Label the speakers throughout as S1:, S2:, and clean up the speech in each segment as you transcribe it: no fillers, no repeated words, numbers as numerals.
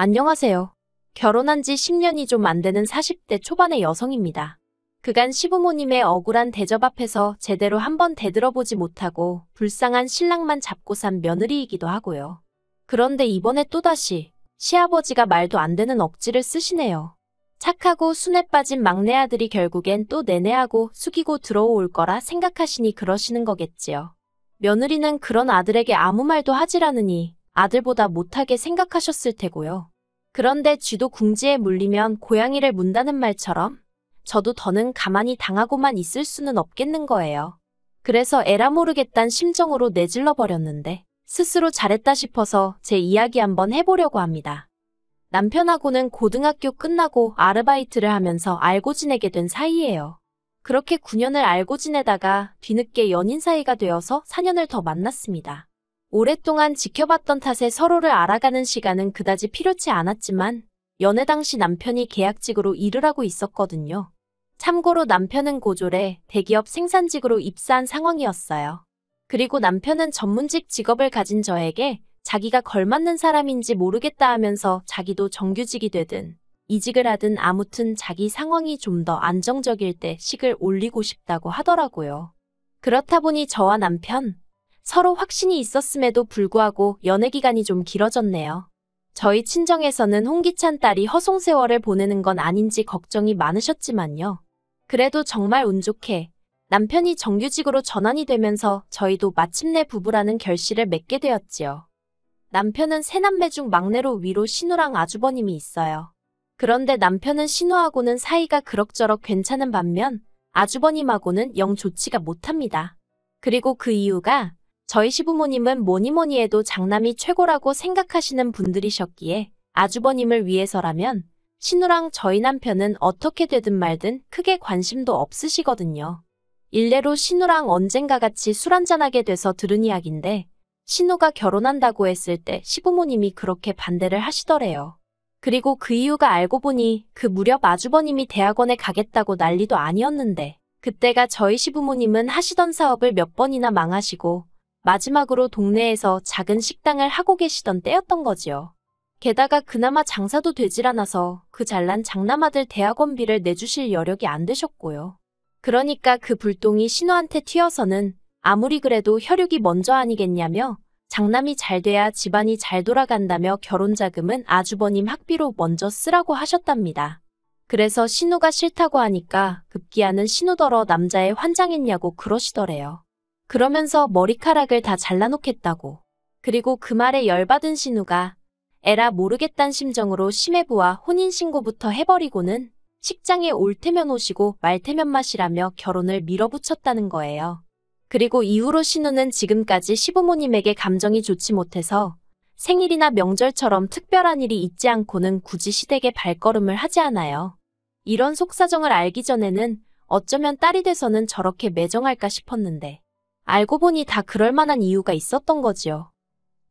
S1: 안녕하세요. 결혼한 지 10년이 좀 안 되는 40대 초반의 여성입니다. 그간 시부모님의 억울한 대접 앞에서 제대로 한번 대들어보지 못하고 불쌍한 신랑만 잡고 산 며느리이기도 하고요. 그런데 이번에 또다시 시아버지가 말도 안 되는 억지를 쓰시네요. 착하고 순에 빠진 막내 아들이 결국엔 또 내내하고 숙이고 들어올 거라 생각하시니 그러시는 거겠지요. 며느리는 그런 아들에게 아무 말도 하질 않으니 아들보다 못하게 생각하셨을 테고요. 그런데 쥐도 궁지에 물리면 고양이를 문다는 말처럼 저도 더는 가만히 당하고만 있을 수는 없겠는 거예요. 그래서 에라 모르겠단 심정으로 내질러 버렸는데 스스로 잘했다 싶어서 제 이야기 한번 해보려고 합니다. 남편하고는 고등학교 끝나고 아르바이트를 하면서 알고 지내게 된 사이예요. 그렇게 9년을 알고 지내다가 뒤늦게 연인 사이가 되어서 4년을 더 만났습니다. 오랫동안 지켜봤던 탓에 서로를 알아가는 시간은 그다지 필요치 않았지만 연애 당시 남편이 계약직으로 일을 하고 있었거든요. 참고로 남편은 고졸에 대기업 생산직으로 입사한 상황이었어요. 그리고 남편은 전문직 직업을 가진 저에게 자기가 걸맞는 사람인지 모르겠다 하면서 자기도 정규직이 되든 이직을 하든 아무튼 자기 상황이 좀 더 안정적일 때 식을 올리고 싶다고 하더라고요. 그렇다 보니 저와 남편 서로 확신이 있었음에도 불구하고 연애 기간이 좀 길어졌네요. 저희 친정에서는 홍기찬 딸이 허송세월을 보내는 건 아닌지 걱정이 많으셨지만요. 그래도 정말 운 좋게 남편이 정규직으로 전환이 되면서 저희도 마침내 부부라는 결실을 맺게 되었지요. 남편은 세 남매 중 막내로 위로 신우랑 아주버님이 있어요. 그런데 남편은 신우하고는 사이가 그럭저럭 괜찮은 반면 아주버님하고는 영 좋지가 못합니다. 그리고 그 이유가 저희 시부모님은 뭐니뭐니 해도 장남이 최고라고 생각하시는 분들이셨기에 아주버님을 위해서라면 신우랑 저희 남편은 어떻게 되든 말든 크게 관심도 없으시거든요. 일례로 신우랑 언젠가 같이 술 한잔하게 돼서 들은 이야기인데 신우가 결혼한다고 했을 때 시부모님이 그렇게 반대를 하시더래요. 그리고 그 이유가 알고 보니 그 무렵 아주버님이 대학원에 가겠다고 난리도 아니었는데 그때가 저희 시부모님은 하시던 사업을 몇 번이나 망하시고 마지막으로 동네에서 작은 식당을 하고 계시던 때였던 거지요. 게다가 그나마 장사도 되질 않아서 그 잘난 장남아들 대학원비를 내주실 여력이 안 되셨고요. 그러니까 그 불똥이 신우한테 튀어서는 아무리 그래도 혈육이 먼저 아니겠냐며 장남이 잘 돼야 집안이 잘 돌아간다며 결혼자금은 아주버님 학비로 먼저 쓰라고 하셨답니다. 그래서 신우가 싫다고 하니까 급기야는 신우더러 남자애 환장했냐고 그러시더래요. 그러면서 머리카락을 다 잘라놓겠다고. 그리고 그 말에 열받은 신우가 에라 모르겠단 심정으로 시매부와 혼인신고부터 해버리고는 식장에 올 테면 오시고 말 테면 마시라며 결혼을 밀어붙였다는 거예요. 그리고 이후로 신우는 지금까지 시부모님에게 감정이 좋지 못해서 생일이나 명절처럼 특별한 일이 있지 않고는 굳이 시댁에 발걸음을 하지 않아요. 이런 속사정을 알기 전에는 어쩌면 딸이 돼서는 저렇게 매정할까 싶었는데 알고 보니 다 그럴 만한 이유가 있었던 거지요.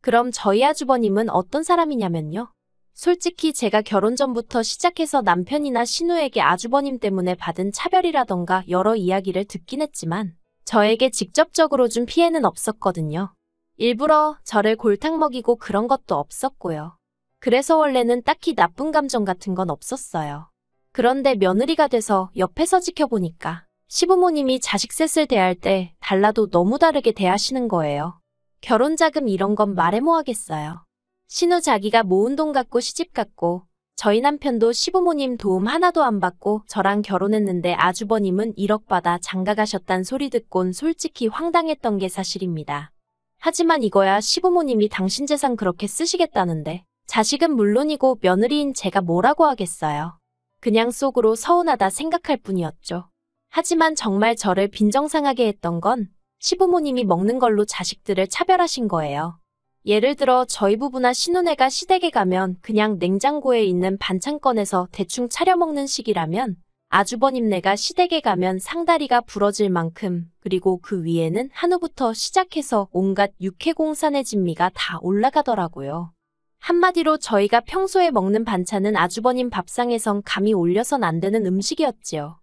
S1: 그럼 저희 아주버님은 어떤 사람이냐면요. 솔직히 제가 결혼 전부터 시작해서 남편이나 신우에게 아주버님 때문에 받은 차별이라던가 여러 이야기를 듣긴 했지만 저에게 직접적으로 준 피해는 없었거든요. 일부러 저를 골탕 먹이고 그런 것도 없었고요. 그래서 원래는 딱히 나쁜 감정 같은 건 없었어요. 그런데 며느리가 돼서 옆에서 지켜보니까 시부모님이 자식 셋을 대할 때 달라도 너무 다르게 대하시는 거예요. 결혼자금 이런 건 말해 뭐 하겠어요. 신우 자기가 모은 돈 갖고 시집 갔고 저희 남편도 시부모님 도움 하나도 안 받고 저랑 결혼했는데 아주버님은 1억 받아 장가 가셨단 소리 듣곤 솔직히 황당했던 게 사실입니다. 하지만 이거야 시부모님이 당신 재산 그렇게 쓰시겠다는데 자식은 물론이고 며느리인 제가 뭐라고 하겠어요. 그냥 속으로 서운하다 생각할 뿐이었죠. 하지만 정말 저를 빈정상하게 했던 건 시부모님이 먹는 걸로 자식들을 차별하신 거예요. 예를 들어 저희 부부나 신혼애가 시댁에 가면 그냥 냉장고에 있는 반찬 꺼내서 대충 차려 먹는 식이라면 아주버님네가 시댁에 가면 상다리가 부러질 만큼 그리고 그 위에는 한우부터 시작해서 온갖 육해공산의 진미가 다 올라가더라고요. 한마디로 저희가 평소에 먹는 반찬은 아주버님 밥상에선 감히 올려선 안 되는 음식이었지요.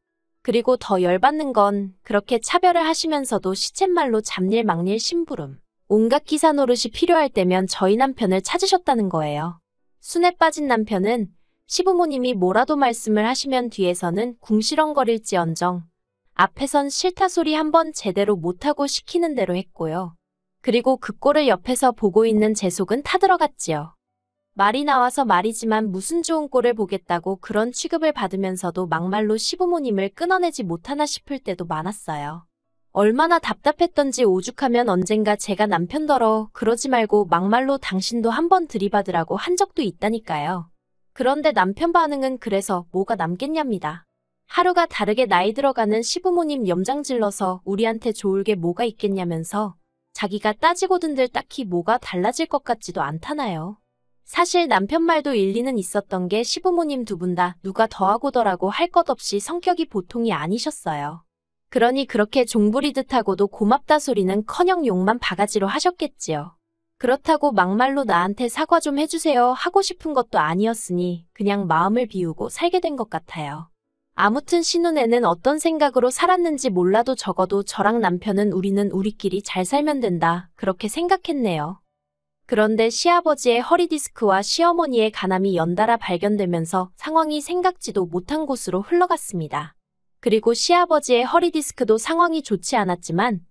S1: 그리고 더 열받는 건 그렇게 차별을 하시면서도 시쳇말로 잡일 막일 심부름. 온갖 기사 노릇이 필요할 때면 저희 남편을 찾으셨다는 거예요. 순에 빠진 남편은 시부모님이 뭐라도 말씀을 하시면 뒤에서는 궁시렁거릴지언정 앞에선 싫다 소리 한번 제대로 못하고 시키는 대로 했고요. 그리고 그 꼴을 옆에서 보고 있는 제 속은 타들어갔지요. 말이 나와서 말이지만 무슨 좋은 꼴을 보겠다고 그런 취급을 받으면서도 막말로 시부모님을 끊어내지 못하나 싶을 때도 많았어요. 얼마나 답답했던지 오죽하면 언젠가 제가 남편더러 그러지 말고 막말로 당신도 한번 들이받으라고 한 적도 있다니까요. 그런데 남편 반응은 그래서 뭐가 남겠냐입니다. 하루가 다르게 나이 들어가는 시부모님 염장질러서 우리한테 좋을 게 뭐가 있겠냐면서 자기가 따지고든들 딱히 뭐가 달라질 것 같지도 않다나요. 사실 남편 말도 일리는 있었던 게 시부모님 두 분 다 누가 더하고더라고 할 것 없이 성격이 보통이 아니셨어요. 그러니 그렇게 종부리듯 하고도 고맙다 소리는커녕 욕만 바가지로 하셨겠지요. 그렇다고 막말로 나한테 사과 좀 해주세요 하고 싶은 것도 아니었으니 그냥 마음을 비우고 살게 된 것 같아요. 아무튼 신혼에는 어떤 생각으로 살았는지 몰라도 적어도 저랑 남편은 우리는 우리끼리 잘 살면 된다 그렇게 생각했네요. 그런데 시아버지의 허리디스크와 시어머니의 간암이 연달아 발견되면서 상황이 생각지도 못한 곳으로 흘러갔습니다. 그리고 시아버지의 허리디스크도 상황이 좋지 않았지만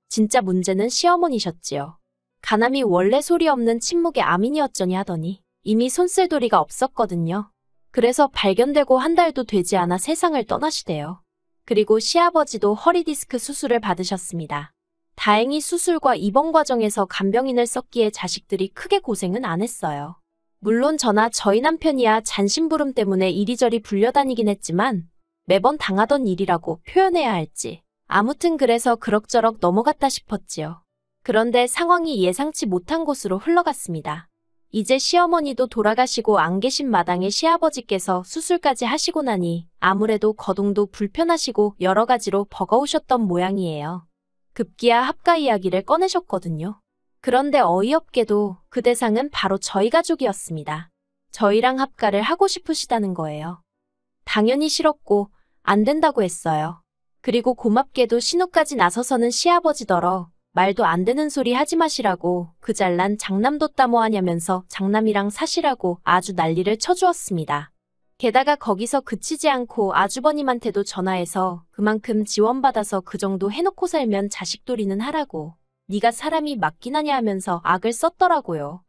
S1: 진짜 문제는 시어머니셨지요. 간암이 원래 소리 없는 침묵의 암이니 어쩌니 하더니 이미 손쓸 도리가 없었거든요. 그래서 발견되고 한 달도 되지 않아 세상을 떠나시대요. 그리고 시아버지도 허리디스크 수술을 받으셨습니다. 다행히 수술과 입원 과정에서 간병인을 썼기에 자식들이 크게 고생은 안 했어요. 물론 저나 저희 남편이야 잔심부름 때문에 이리저리 불려다니긴 했지만 매번 당하던 일이라고 표현해야 할지 아무튼 그래서 그럭저럭 넘어갔다 싶었지요. 그런데 상황이 예상치 못한 곳으로 흘러갔습니다. 이제 시어머니도 돌아가시고 안 계신 마당에 시아버지께서 수술까지 하시고 나니 아무래도 거동도 불편하시고 여러 가지로 버거우셨던 모양이에요. 급기야 합가 이야기를 꺼내셨거든요. 그런데 어이없게도 그 대상은 바로 저희 가족이었습니다. 저희랑 합가를 하고 싶으시다는 거예요. 당연히 싫었고 안 된다고 했어요. 그리고 고맙게도 신우까지 나서서는 시아버지더러 말도 안 되는 소리 하지 마시라고 그 잘난 장남도 따모하냐면서 장남이랑 사시라고 아주 난리를 쳐주었습니다. 게다가 거기서 그치지 않고 아주버님한테도 전화해서 그만큼 지원받아서 그 정도 해놓고 살면 자식돌이는 하라고 네가 사람이 맞긴 하냐 하면서 악을 썼더라고요.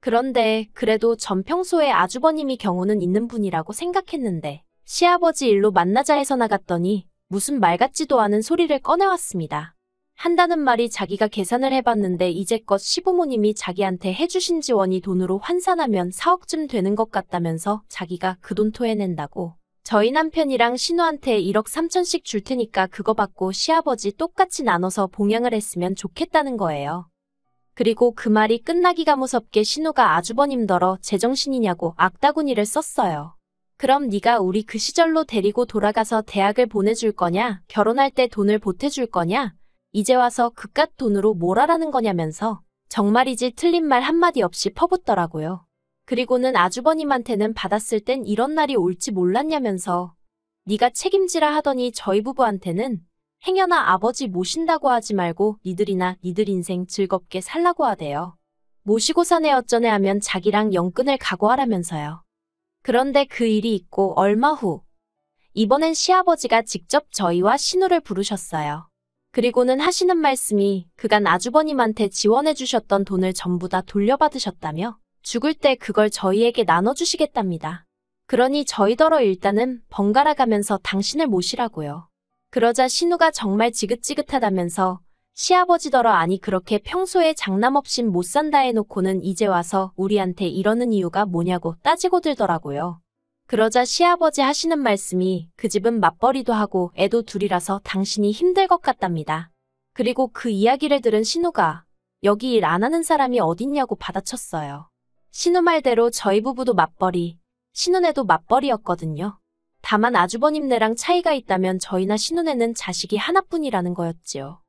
S1: 그런데 그래도 전 평소에 아주버님이 경우는 있는 분이라고 생각했는데 시아버지 일로 만나자 해서 나갔더니 무슨 말 같지도 않은 소리를 꺼내왔습니다. 한다는 말이 자기가 계산을 해봤는데 이제껏 시부모님이 자기한테 해주신 지원이 돈으로 환산하면 4억쯤 되는 것 같다면서 자기가 그 돈 토해낸다고. 저희 남편이랑 신우한테 1억 3천씩 줄 테니까 그거 받고 시아버지 똑같이 나눠서 봉양을 했으면 좋겠다는 거예요. 그리고 그 말이 끝나기가 무섭게 신우가 아주버님더러 제정신이냐고 악다구니를 썼어요. 그럼 네가 우리 그 시절로 데리고 돌아가서 대학을 보내줄 거냐? 결혼할 때 돈을 보태줄 거냐? 이제 와서 그깟 돈으로 뭘 하라는 거냐면서 정말이지 틀린 말 한마디 없이 퍼붓더라고요. 그리고는 아주버님한테는 받았을 땐 이런 날이 올지 몰랐냐면서 네가 책임지라 하더니 저희 부부한테는 행여나 아버지 모신다고 하지 말고 니들이나 니들 인생 즐겁게 살라고 하대요. 모시고 사네 어쩌네 하면 자기랑 영끈을 각오하라면서요. 그런데 그 일이 있고 얼마 후 이번엔 시아버지가 직접 저희와 신우를 부르셨어요. 그리고는 하시는 말씀이 그간 아주버님한테 지원해 주셨던 돈을 전부 다 돌려받으셨다며 죽을 때 그걸 저희에게 나눠주시겠답니다. 그러니 저희더러 일단은 번갈아 가면서 당신을 모시라고요. 그러자 신우가 정말 지긋지긋하다면서 시아버지더러 아니 그렇게 평소에 장남 없인 못 산다 해놓고는 이제 와서 우리한테 이러는 이유가 뭐냐고 따지고 들더라고요. 그러자 시아버지 하시는 말씀이 그 집은 맞벌이도 하고 애도 둘이라서 당신이 힘들 것 같답니다. 그리고 그 이야기를 들은 신우가 여기 일 안 하는 사람이 어딨냐고 받아쳤어요. 신우 말대로 저희 부부도 맞벌이, 신우네도 맞벌이였거든요. 다만 아주버님네랑 차이가 있다면 저희나 신우네는 자식이 하나뿐이라는 거였지요.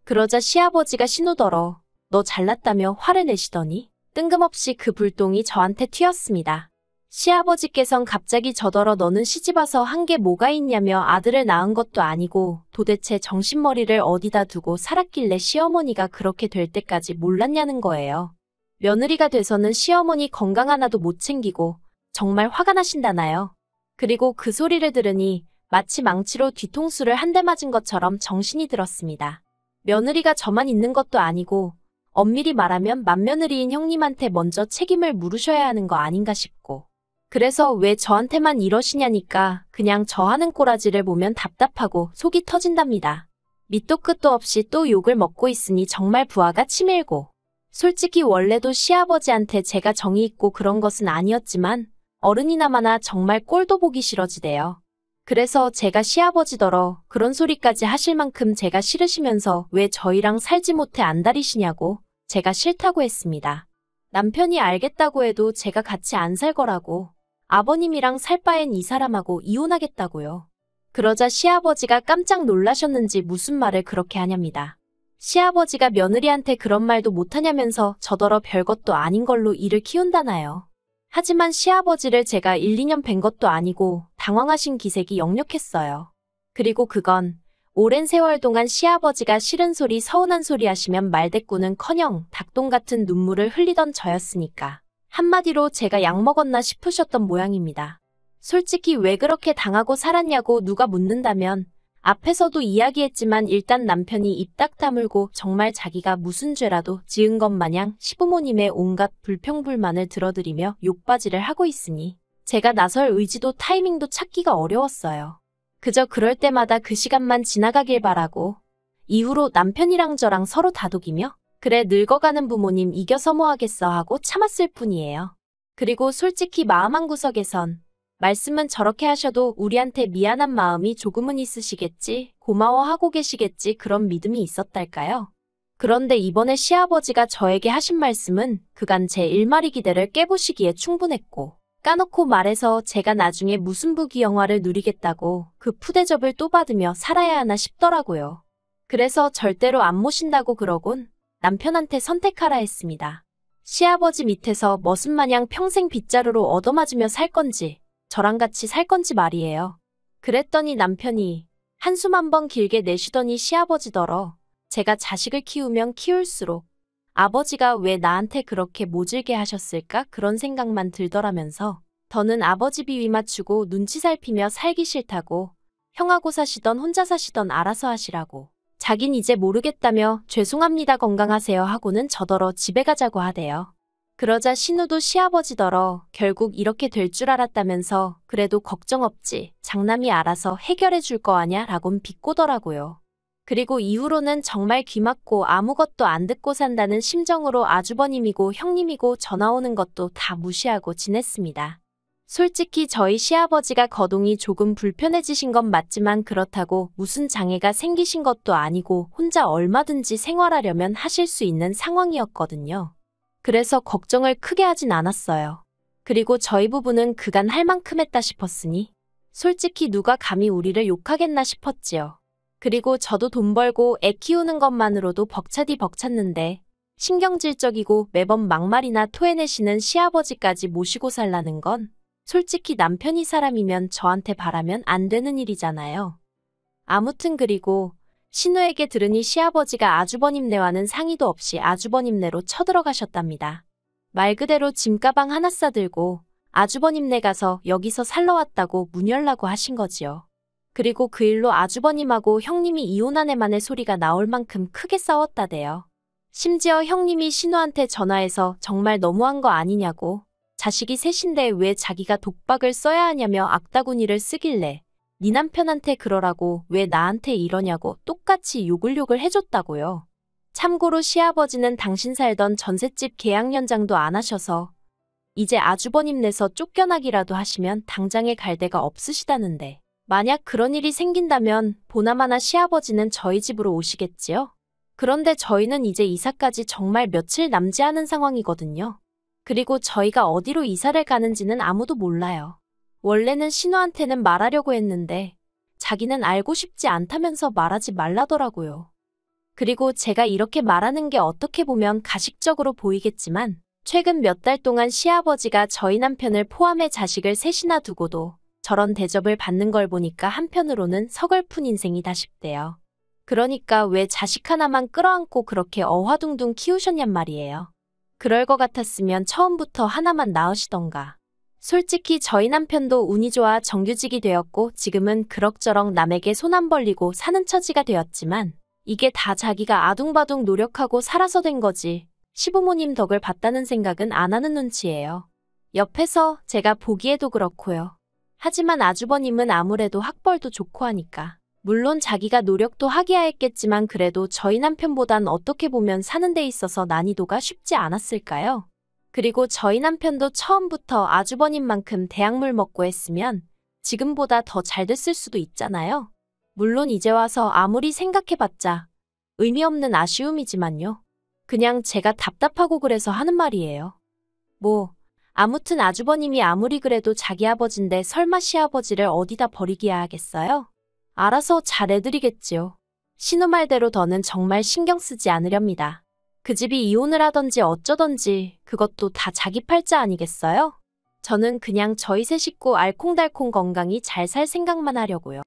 S1: 그러자 시아버지가 신우더러 너 잘났다며 화를 내시더니 뜬금없이 그 불똥이 저한테 튀었습니다. 시아버지께선 갑자기 저더러 너는 시집와서 한 게 뭐가 있냐며 아들을 낳은 것도 아니고 도대체 정신머리를 어디다 두고 살았길래 시어머니가 그렇게 될 때까지 몰랐냐는 거예요. 며느리가 돼서는 시어머니 건강 하나도 못 챙기고 정말 화가 나신다나요? 그리고 그 소리를 들으니 마치 망치로 뒤통수를 한 대 맞은 것처럼 정신이 들었습니다. 며느리가 저만 있는 것도 아니고 엄밀히 말하면 맏며느리인 형님한테 먼저 책임을 물으셔야 하는 거 아닌가 싶고, 그래서 왜 저한테만 이러시냐니까 그냥 저 하는 꼬라지를 보면 답답하고 속이 터진답니다. 밑도 끝도 없이 또 욕을 먹고 있으니 정말 부하가 치밀고, 솔직히 원래도 시아버지한테 제가 정이 있고 그런 것은 아니었지만 어른이나마나 정말 꼴도 보기 싫어지대요. 그래서 제가 시아버지더러 그런 소리까지 하실 만큼 제가 싫으시면서 왜 저희랑 살지 못해 안달이시냐고 제가 싫다고 했습니다. 남편이 알겠다고 해도 제가 같이 안 살 거라고, 아버님이랑 살 바엔 이 사람하고 이혼하겠다고요. 그러자 시아버지가 깜짝 놀라셨는지 무슨 말을 그렇게 하냐입니다. 시아버지가 며느리한테 그런 말도 못하냐면서 저더러 별것도 아닌 걸로 일을 키운다나요. 하지만 시아버지를 제가 1, 2년 뵌 것도 아니고 당황하신 기색이 역력했어요. 그리고 그건 오랜 세월 동안 시아버지가 싫은 소리 서운한 소리 하시면 말대꾸는커녕 닭똥 같은 눈물을 흘리던 저였으니까 한마디로 제가 약 먹었나 싶으셨던 모양입니다. 솔직히 왜 그렇게 당하고 살았냐고 누가 묻는다면 앞에서도 이야기했지만 일단 남편이 입 딱 다물고 정말 자기가 무슨 죄라도 지은 것 마냥 시부모님의 온갖 불평불만을 들어드리며 욕바지를 하고 있으니 제가 나설 의지도 타이밍도 찾기가 어려웠어요. 그저 그럴 때마다 그 시간만 지나가길 바라고 이후로 남편이랑 저랑 서로 다독이며 그래 늙어가는 부모님 이겨서 뭐 하겠어 하고 참았을 뿐이에요. 그리고 솔직히 마음 한구석에선 말씀은 저렇게 하셔도 우리한테 미안한 마음이 조금은 있으시겠지, 고마워하고 계시겠지 그런 믿음이 있었달까요? 그런데 이번에 시아버지가 저에게 하신 말씀은 그간 제 일마리 기대를 깨부시기에 충분했고, 까놓고 말해서 제가 나중에 무슨 부귀 영화를 누리겠다고 그 푸대접을 또 받으며 살아야 하나 싶더라고요. 그래서 절대로 안 모신다고 그러곤 남편한테 선택하라 했습니다. 시아버지 밑에서 머슴마냥 평생 빗자루로 얻어맞으며 살 건지 저랑 같이 살 건지 말이에요. 그랬더니 남편이 한숨 한번 길게 내쉬더니 시아버지더러 제가 자식을 키우면 키울수록 아버지가 왜 나한테 그렇게 모질게 하셨을까 그런 생각만 들더라면서 더는 아버지 비위 맞추고 눈치 살피며 살기 싫다고, 형하고 사시던 혼자 사시던 알아서 하시라고, 자긴 이제 모르겠다며 죄송합니다 건강하세요 하고는 저더러 집에 가자고 하대요. 그러자 신우도 시아버지더러 결국 이렇게 될 줄 알았다면서 그래도 걱정 없지, 장남이 알아서 해결해 줄 거 아냐 라곤 비꼬더라고요. 그리고 이후로는 정말 귀 막고 아무것도 안 듣고 산다는 심정으로 아주버님이고 형님이고 전화 오는 것도 다 무시하고 지냈습니다. 솔직히 저희 시아버지가 거동이 조금 불편해지신 건 맞지만 그렇다고 무슨 장애가 생기신 것도 아니고 혼자 얼마든지 생활하려면 하실 수 있는 상황이었거든요. 그래서 걱정을 크게 하진 않았어요. 그리고 저희 부부는 그간 할 만큼 했다 싶었으니 솔직히 누가 감히 우리를 욕하겠나 싶었지요. 그리고 저도 돈 벌고 애 키우는 것만으로도 벅차디 벅찼는데 신경질적이고 매번 막말이나 토해내시는 시아버지까지 모시고 살라는 건 솔직히 남편이 사람이면 저한테 바라면 안 되는 일이잖아요. 아무튼 그리고 신우에게 들으니 시아버지가 아주버님네와는 상의도 없이 아주버님네로 쳐들어가셨답니다. 말 그대로 짐가방 하나 싸들고 아주버님네 가서 여기서 살러 왔다고 문 열라고 하신 거지요. 그리고 그 일로 아주버님하고 형님이 이혼한 애만의 소리가 나올 만큼 크게 싸웠다대요. 심지어 형님이 신우한테 전화해서 정말 너무한 거 아니냐고, 자식이 셋인데 왜 자기가 독박을 써야 하냐며 악다구니를 쓰길래 네 남편한테 그러라고 왜 나한테 이러냐고 똑같이 욕을 해줬다고요. 참고로 시아버지는 당신 살던 전셋집 계약 연장도 안 하셔서 이제 아주버님네서 쫓겨나기라도 하시면 당장에 갈 데가 없으시다는데 만약 그런 일이 생긴다면 보나마나 시아버지는 저희 집으로 오시겠지요? 그런데 저희는 이제 이사까지 정말 며칠 남지 않은 상황이거든요. 그리고 저희가 어디로 이사를 가는지는 아무도 몰라요. 원래는 신우한테는 말하려고 했는데 자기는 알고 싶지 않다면서 말하지 말라더라고요. 그리고 제가 이렇게 말하는 게 어떻게 보면 가식적으로 보이겠지만 최근 몇 달 동안 시아버지가 저희 남편을 포함해 자식을 셋이나 두고도 저런 대접을 받는 걸 보니까 한편으로는 서글픈 인생이다 싶대요. 그러니까 왜 자식 하나만 끌어안고 그렇게 어화둥둥 키우셨냔 말이에요. 그럴 것 같았으면 처음부터 하나만 낳으시던가. 솔직히 저희 남편도 운이 좋아 정규직이 되었고 지금은 그럭저럭 남에게 손 안 벌리고 사는 처지가 되었지만 이게 다 자기가 아둥바둥 노력하고 살아서 된 거지. 시부모님 덕을 봤다는 생각은 안 하는 눈치예요. 옆에서 제가 보기에도 그렇고요. 하지만 아주버님은 아무래도 학벌도 좋고 하니까. 물론 자기가 노력도 하기야 했겠지만 그래도 저희 남편보단 어떻게 보면 사는 데 있어서 난이도가 쉽지 않았을까요? 그리고 저희 남편도 처음부터 아주버님만큼 대학물 먹고 했으면 지금보다 더 잘 됐을 수도 있잖아요. 물론 이제 와서 아무리 생각해봤자 의미 없는 아쉬움이지만요. 그냥 제가 답답하고 그래서 하는 말이에요. 아무튼 아주버님이 아무리 그래도 자기 아버지인데 설마 시아버지를 어디다 버리기야 하겠어요? 알아서 잘해드리겠지요. 신우 말대로 더는 정말 신경 쓰지 않으렵니다. 그 집이 이혼을 하던지 어쩌던지 그것도 다 자기 팔자 아니겠어요? 저는 그냥 저희 세 식구 알콩달콩 건강히 잘 살 생각만 하려고요.